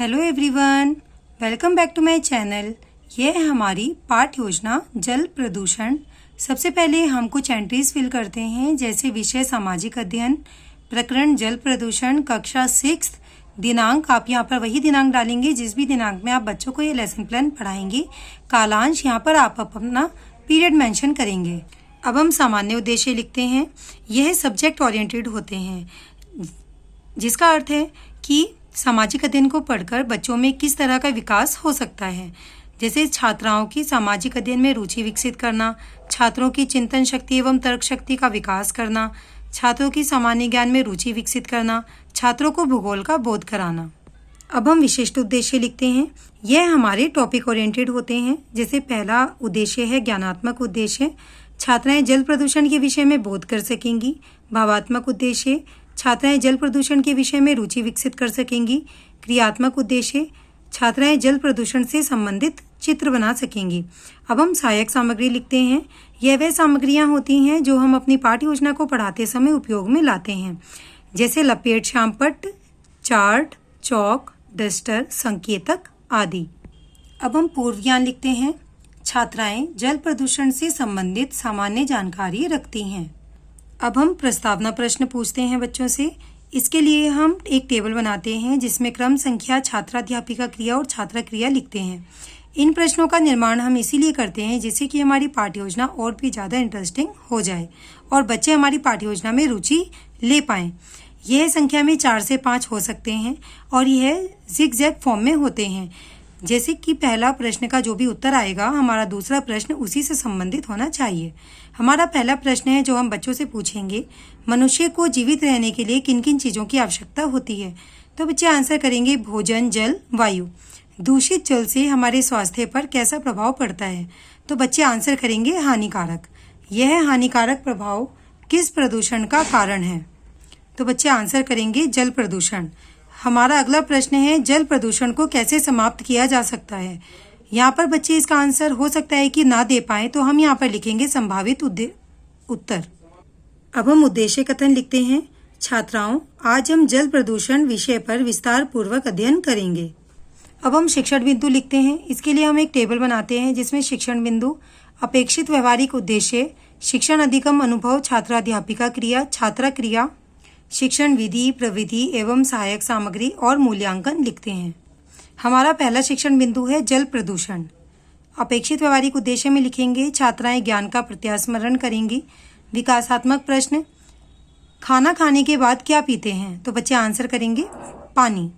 Hello everyone, welcome back to my channel. ये है हमारी पाठ योजना जल प्रदूषण। सबसे पहले हम कुछ एंट्रीज फिल करते हैं, जैसे विषय सामाजिक अध्ययन, प्रकरण जल प्रदूषण, कक्षा 6, दिनांक आप यहाँ पर वही दिनांक डालेंगे जिस भी दिनांक में आप बच्चों को ये लेसन प्लान पढ़ाएंगे। कालांश यहाँ पर आप अपना पीरियड मेंशन करेंगे। अब हम सामान्य उद्देश्य लिखते हैं। यह सब्जेक्ट ओरिएंटेड होते हैं, जिसका अर्थ है कि सामाजिक अध्ययन को पढ़कर बच्चों में किस तरह का विकास हो सकता है। जैसे छात्राओं की सामाजिक अध्ययन में रुचि विकसित करना, छात्रों की चिंतन शक्ति एवं तर्क शक्ति का विकास करना, छात्रों की सामान्य ज्ञान में रुचि विकसित करना, छात्रों को भूगोल का बोध कराना। अब हम विशिष्ट उद्देश्य लिखते हैं। यह हमारे टॉपिक ओरिएंटेड होते हैं। जैसे पहला उद्देश्य है ज्ञानात्मक उद्देश्य, छात्राएं जल प्रदूषण के विषय में बोध कर सकेंगी। भावात्मक उद्देश्य, छात्राएं जल प्रदूषण के विषय में रुचि विकसित कर सकेंगी। क्रियात्मक उद्देश्य, छात्राएं जल प्रदूषण से संबंधित चित्र बना सकेंगी। अब हम सहायक सामग्री लिखते हैं। यह वह सामग्रियां होती हैं जो हम अपनी पाठ्य योजना को पढ़ाते समय उपयोग में लाते हैं, जैसे लपेट श्यामपट्ट, चार्ट, चौक, डस्टर, संकेतक आदि। अब हम पूर्व ज्ञान लिखते हैं। छात्राएं जल प्रदूषण से संबंधित सामान्य जानकारी रखती हैं। अब हम प्रस्तावना प्रश्न पूछते हैं बच्चों से। इसके लिए हम एक टेबल बनाते हैं जिसमें क्रम संख्या, छात्राध्यापिका क्रिया और छात्र क्रिया लिखते हैं। इन प्रश्नों का निर्माण हम इसीलिए करते हैं जिससे कि हमारी पाठ्य योजना और भी ज़्यादा इंटरेस्टिंग हो जाए और बच्चे हमारी पाठ्य योजना में रुचि ले पाएं। यह संख्या में 4 से 5 हो सकते हैं और यह जिग-जैग फॉर्म में होते हैं। जैसे कि पहला प्रश्न का जो भी उत्तर आएगा, हमारा दूसरा प्रश्न उसी से संबंधित होना चाहिए। हमारा पहला प्रश्न है जो हम बच्चों से पूछेंगे, मनुष्य को जीवित रहने के लिए किन किन चीज़ों की आवश्यकता होती है। तो बच्चे आंसर करेंगे भोजन, जल, वायु। दूषित जल से हमारे स्वास्थ्य पर कैसा प्रभाव पड़ता है। तो बच्चे आंसर करेंगे हानिकारक। यह हानिकारक प्रभाव किस प्रदूषण का कारण है। तो बच्चे आंसर करेंगे जल प्रदूषण। हमारा अगला प्रश्न है जल प्रदूषण को कैसे समाप्त किया जा सकता है। यहाँ पर बच्चे इसका आंसर हो सकता है कि ना दे पाए, तो हम यहाँ पर लिखेंगे संभावित उत्तर। अब हम उद्देश्य कथन लिखते हैं। छात्राओं, आज हम जल प्रदूषण विषय पर विस्तार पूर्वक अध्ययन करेंगे। अब हम शिक्षण बिंदु लिखते हैं। इसके लिए हम एक टेबल बनाते हैं जिसमें शिक्षण बिंदु, अपेक्षित व्यवहारिक उद्देश्य, शिक्षण अधिगम अनुभव, छात्राध्यापिका क्रिया, छात्र क्रिया, शिक्षण विधि, प्रविधि एवं सहायक सामग्री और मूल्यांकन लिखते हैं। हमारा पहला शिक्षण बिंदु है जल प्रदूषण। अपेक्षित व्यवहारिक उद्देश्य में लिखेंगे छात्राएं ज्ञान का प्रत्यास्मरण करेंगी। विकासात्मक प्रश्न, खाना खाने के बाद क्या पीते हैं। तो बच्चे आंसर करेंगे पानी।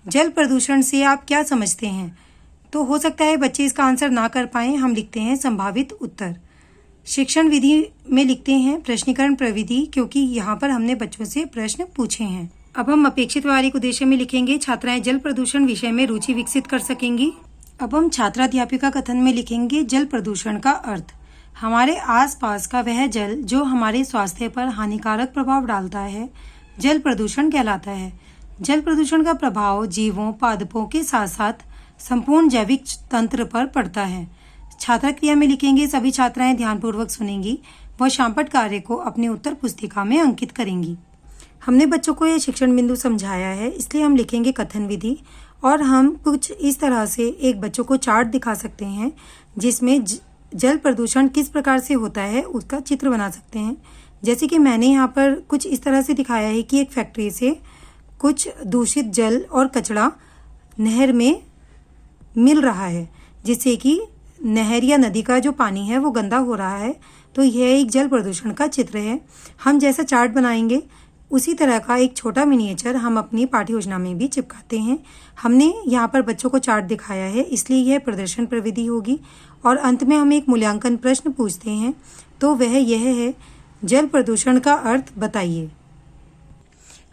जल प्रदूषण से आप क्या समझते हैं। तो हो सकता है बच्चे इसका आंसर ना कर पाएं, हम लिखते हैं संभावित उत्तर। शिक्षण विधि में लिखते हैं प्रश्नीकरण प्रविधि, क्योंकि यहाँ पर हमने बच्चों से प्रश्न पूछे हैं। अब हम अपेक्षित व्यवहारिक उद्देश्य में लिखेंगे छात्राएं जल प्रदूषण विषय में रुचि विकसित कर सकेंगी। अब हम छात्राध्यापिका कथन में लिखेंगे जल प्रदूषण का अर्थ, हमारे आसपास का वह जल जो हमारे स्वास्थ्य पर हानिकारक प्रभाव डालता है, जल प्रदूषण कहलाता है। जल प्रदूषण का प्रभाव जीवों, पादपों के साथ साथ संपूर्ण जैविक तंत्र पर पड़ता है। छात्र क्रिया में लिखेंगे सभी छात्राएं ध्यानपूर्वक सुनेंगी व श्यामपट्ट कार्य को अपनी उत्तर पुस्तिका में अंकित करेंगी। हमने बच्चों को यह शिक्षण बिंदु समझाया है, इसलिए हम लिखेंगे कथन विधि और हम कुछ इस तरह से एक बच्चों को चार्ट दिखा सकते हैं जिसमें जल प्रदूषण किस प्रकार से होता है उसका चित्र बना सकते हैं। जैसे कि मैंने यहाँ पर कुछ इस तरह से दिखाया है कि एक फैक्ट्री से कुछ दूषित जल और कचरा नहर में मिल रहा है, जिससे कि नहर या नदी का जो पानी है वो गंदा हो रहा है। तो यह एक जल प्रदूषण का चित्र है। हम जैसा चार्ट बनाएंगे उसी तरह का एक छोटा मिनिएचर हम अपनी पाठ्य योजना में भी चिपकाते हैं। हमने यहाँ पर बच्चों को चार्ट दिखाया है, इसलिए यह प्रदर्शन प्रविधि होगी। और अंत में हम एक मूल्यांकन प्रश्न पूछते हैं, तो वह यह है जल प्रदूषण का अर्थ बताइए।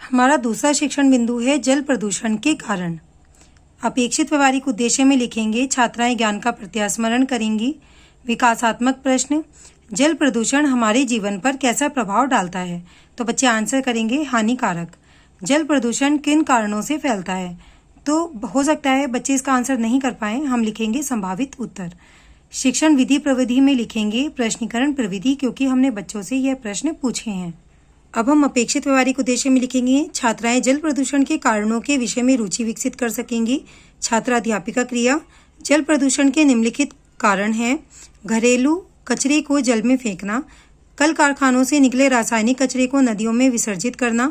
हमारा दूसरा शिक्षण बिंदु है जल प्रदूषण के कारण। अपेक्षित व्यवहारिक उद्देश्य में लिखेंगे छात्राएं ज्ञान का प्रत्यास्मरण करेंगी। विकासात्मक प्रश्न, जल प्रदूषण हमारे जीवन पर कैसा प्रभाव डालता है। तो बच्चे आंसर करेंगे हानिकारक। जल प्रदूषण किन कारणों से फैलता है। तो हो सकता है बच्चे इसका आंसर नहीं कर पाए, हम लिखेंगे संभावित उत्तर। शिक्षण विधि प्रविधि में लिखेंगे प्रश्नीकरण प्रविधि, क्योंकि हमने बच्चों से यह प्रश्न पूछे हैं। अब हम अपेक्षित व्यवहारिक उद्देश्य में लिखेंगे छात्राएं जल प्रदूषण के कारणों के विषय में रुचि विकसित कर सकेंगी। छात्रा अध्यापिका क्रिया। जल प्रदूषण के निम्नलिखित कारण हैं। घरेलू कचरे को जल में फेंकना, कल कारखानों से निकले रासायनिक कचरे को नदियों में विसर्जित करना,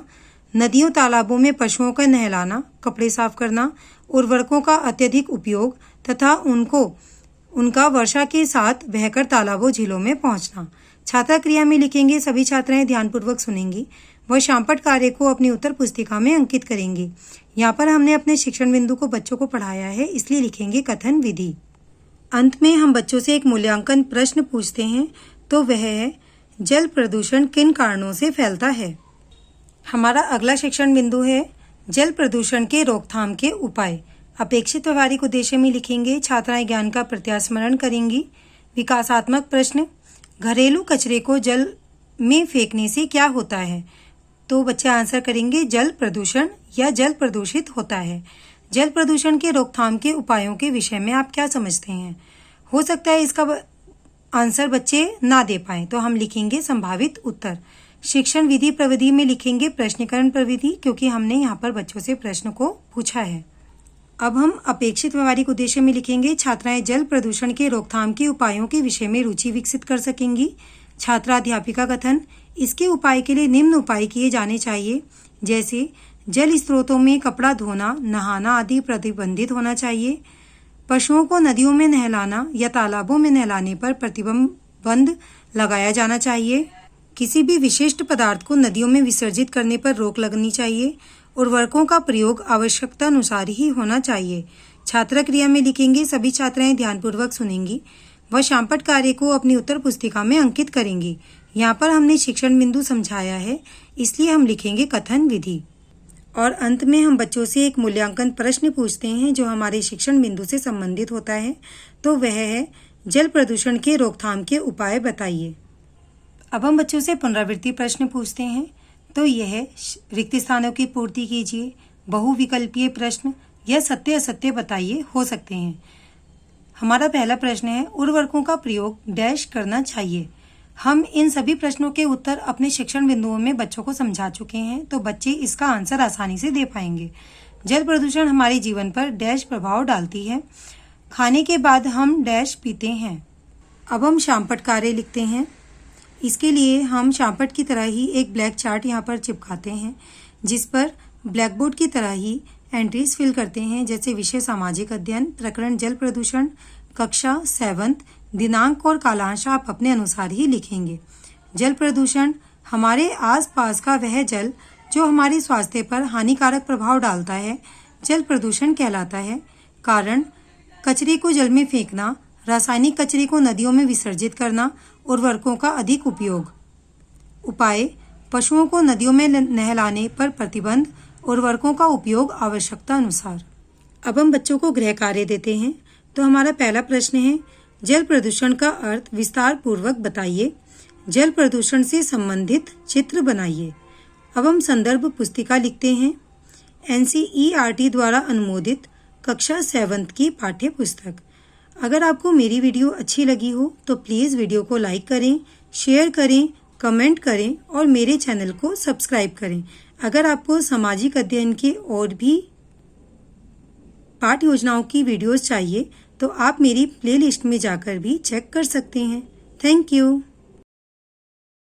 नदियों तालाबों में पशुओं का नहलाना, कपड़े साफ करना, उर्वरकों का अत्यधिक उपयोग तथा उनका वर्षा के साथ बहकर तालाबों झीलों में पहुंचना। छात्रा क्रिया में लिखेंगे सभी छात्राएं ध्यानपूर्वक सुनेंगी व शामपट कार्य को अपनी उत्तर पुस्तिका में अंकित करेंगी। यहाँ पर हमने अपने शिक्षण बिंदु को बच्चों को पढ़ाया है, इसलिए लिखेंगे कथन विधि। अंत में हम बच्चों से एक मूल्यांकन प्रश्न पूछते हैं, तो वह है जल प्रदूषण किन कारणों से फैलता है। हमारा अगला शिक्षण बिंदु है जल प्रदूषण के रोकथाम के उपाय। अपेक्षित व्यवहारिक उद्देश्य में लिखेंगे छात्राएं ज्ञान का प्रत्यास्मरण करेंगी। विकासात्मक प्रश्न, घरेलू कचरे को जल में फेंकने से क्या होता है, तो बच्चे आंसर करेंगे जल प्रदूषण या जल प्रदूषित होता है। जल प्रदूषण के रोकथाम के उपायों के विषय में आप क्या समझते हैं। हो सकता है इसका आंसर बच्चे ना दे पाएं, तो हम लिखेंगे संभावित उत्तर। शिक्षण विधि प्रविधि में लिखेंगे प्रश्नीकरण प्रविधि, क्योंकि हमने यहाँ पर बच्चों से प्रश्न को पूछा है। अब हम अपेक्षित व्यवहारिक उद्देश्य में लिखेंगे छात्राएं जल प्रदूषण के रोकथाम के उपायों के विषय में रुचि विकसित कर सकेंगी। छात्रा अध्यापिका कथन, इसके उपाय के लिए निम्न उपाय किए जाने चाहिए, जैसे जल स्रोतों में कपड़ा धोना, नहाना आदि प्रतिबंधित होना चाहिए। पशुओं को नदियों में नहलाना या तालाबों में नहलाने पर प्रतिबंध लगाया जाना चाहिए। किसी भी विशिष्ट पदार्थ को नदियों में विसर्जित करने पर रोक लगनी चाहिए। उर्वरकों का प्रयोग आवश्यकता अनुसार ही होना चाहिए। छात्रा क्रिया में लिखेंगे सभी छात्राएं ध्यानपूर्वक सुनेंगी व शामपट कार्य को अपनी उत्तर पुस्तिका में अंकित करेंगी। यहाँ पर हमने शिक्षण बिंदु समझाया है, इसलिए हम लिखेंगे कथन विधि। और अंत में हम बच्चों से एक मूल्यांकन प्रश्न पूछते हैं जो हमारे शिक्षण बिंदु से संबंधित होता है, तो वह है जल प्रदूषण के रोकथाम के उपाय बताइए। अब हम बच्चों से पुनरावृत्ति प्रश्न पूछते हैं, तो यह रिक्त स्थानों की पूर्ति कीजिए, बहुविकल्पीय प्रश्न या सत्य असत्य बताइए हो सकते हैं। हमारा पहला प्रश्न है उर्वरकों का प्रयोग डैश करना चाहिए। हम इन सभी प्रश्नों के उत्तर अपने शिक्षण बिंदुओं में बच्चों को समझा चुके हैं, तो बच्चे इसका आंसर आसानी से दे पाएंगे। जल प्रदूषण हमारे जीवन पर डैश प्रभाव डालती है। खाने के बाद हम डैश पीते हैं। अब हम शामपट कार्य लिखते हैं। इसके लिए हम शामपट की तरह ही एक ब्लैक चार्ट यहाँ पर चिपकाते हैं, जिस पर ब्लैक बोर्ड की तरह ही एंट्रीज फिल करते हैं, जैसे विषय सामाजिक अध्ययन, प्रकरण जल प्रदूषण, कक्षा 7, दिनांक और कालांश आप अपने अनुसार ही लिखेंगे। जल प्रदूषण हमारे आसपास का वह जल जो हमारे स्वास्थ्य पर हानिकारक प्रभाव डालता है जल प्रदूषण कहलाता है। कारण कचरे को जल में फेंकना, रासायनिक कचरे को नदियों में विसर्जित करना, उर्वरकों का अधिक उपयोग। उपाय पशुओं को नदियों में नहलाने पर प्रतिबंध, उर्वरकों का उपयोग आवश्यकता अनुसार। अब हम बच्चों को गृह कार्य देते हैं, तो हमारा पहला प्रश्न है जल प्रदूषण का अर्थ विस्तार पूर्वक बताइए। जल प्रदूषण से संबंधित चित्र बनाइए। अब हम संदर्भ पुस्तिका लिखते हैं। NCERT द्वारा अनुमोदित कक्षा 7 की पाठ्य पुस्तक। अगर आपको मेरी वीडियो अच्छी लगी हो तो प्लीज़ वीडियो को लाइक करें, शेयर करें, कमेंट करें और मेरे चैनल को सब्सक्राइब करें। अगर आपको सामाजिक अध्ययन के और भी पाठ योजनाओं की वीडियोस चाहिए तो आप मेरी प्लेलिस्ट में जाकर भी चेक कर सकते हैं। Thank you.